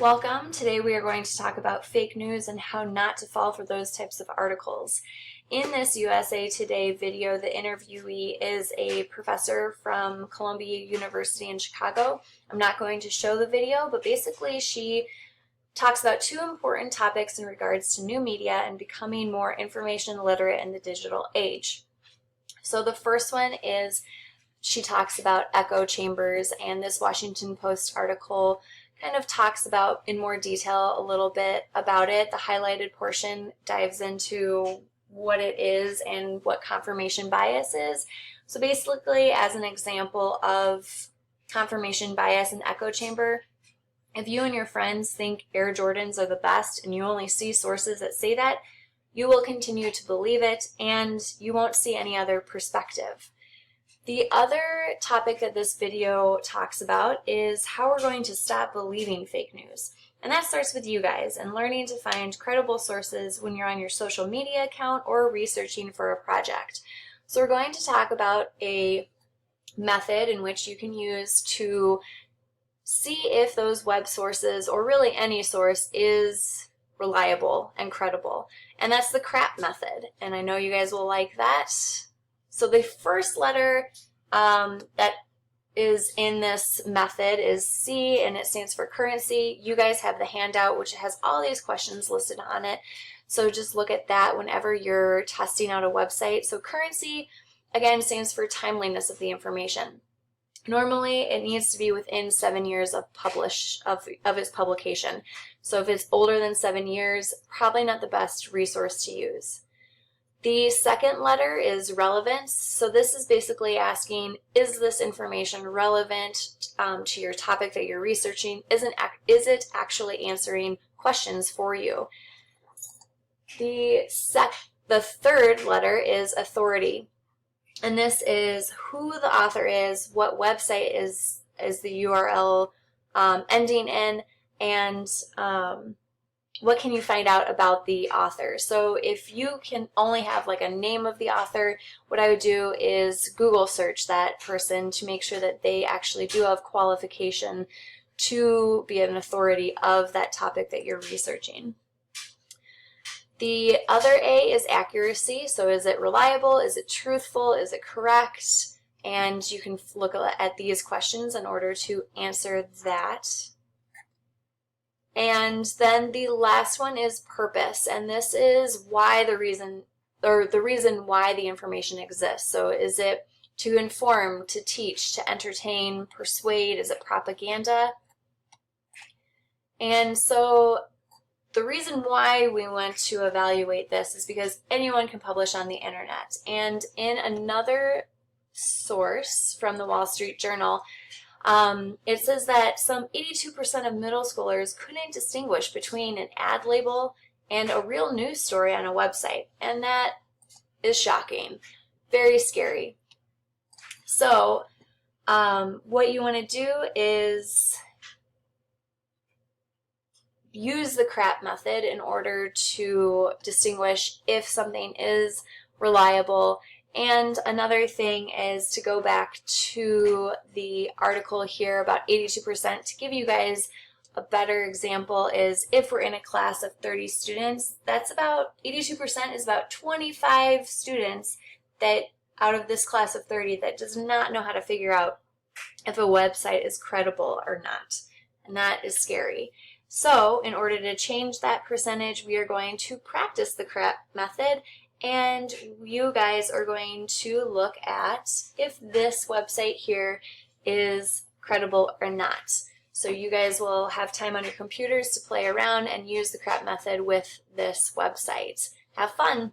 Welcome. Today we are going to talk about fake news and how not to fall for those types of articles. In this USA Today video, the interviewee is a professor from Columbia University in Chicago. I'm not going to show the video, but basically she talks about two important topics in regards to new media and becoming more information literate in the digital age. So the first one is she talks about echo chambers, and this Washington Post article kind of talks about in more detail a little bit about it. The highlighted portion dives into what it is and what confirmation bias is. So basically, as an example of confirmation bias and echo chamber, if you and your friends think Air Jordans are the best and you only see sources that say that, you will continue to believe it and you won't see any other perspective. The other topic that this video talks about is how we're going to stop believing fake news. And that starts with you guys and learning to find credible sources when you're on your social media account or researching for a project. So we're going to talk about a method in which you can use to see if those web sources, or really any source, is reliable and credible. And that's the CRAAP method. And I know you guys will like that. So the first letter that is in this method is C, and it stands for currency. You guys have the handout, which has all these questions listed on it. So just look at that whenever you're testing out a website. So currency, again, stands for timeliness of the information. Normally, it needs to be within 7 years of its publication. So if it's older than 7 years, probably not the best resource to use. The second letter is relevance. So this is basically asking, is this information relevant to your topic that you're researching? Is it actually answering questions for you? The third letter is authority. And this is who the author is, what website is the URL ending in, and what can you find out about the author. So if you can only have like a name of the author, what I would do is Google search that person to make sure that they actually do have qualification to be an authority of that topic that you're researching. The other A is accuracy. So is it reliable? Is it truthful? Is it correct? And you can look at these questions in order to answer that. And then the last one is purpose, and this is why the reason why the information exists. So is it to inform, to teach, to entertain, persuade? Is it propaganda? And so the reason why we want to evaluate this is because anyone can publish on the internet. And in another source from the Wall Street Journal, it says that some 82% of middle schoolers couldn't distinguish between an ad label and a real news story on a website. And that is shocking. Very scary. So what you want to do is use the CRAAP method in order to distinguish if something is reliable. And another thing is to go back to the article here about 82%. To give you guys a better example is if we're in a class of 30 students, that's about 82% is about 25 students that out of this class of 30 that does not know how to figure out if a website is credible or not. And that is scary. So in order to change that percentage, we are going to practice the CRAAP method. And you guys are going to look at if this website here is credible or not. So you guys will have time on your computers to play around and use the CRAAP method with this website. Have fun!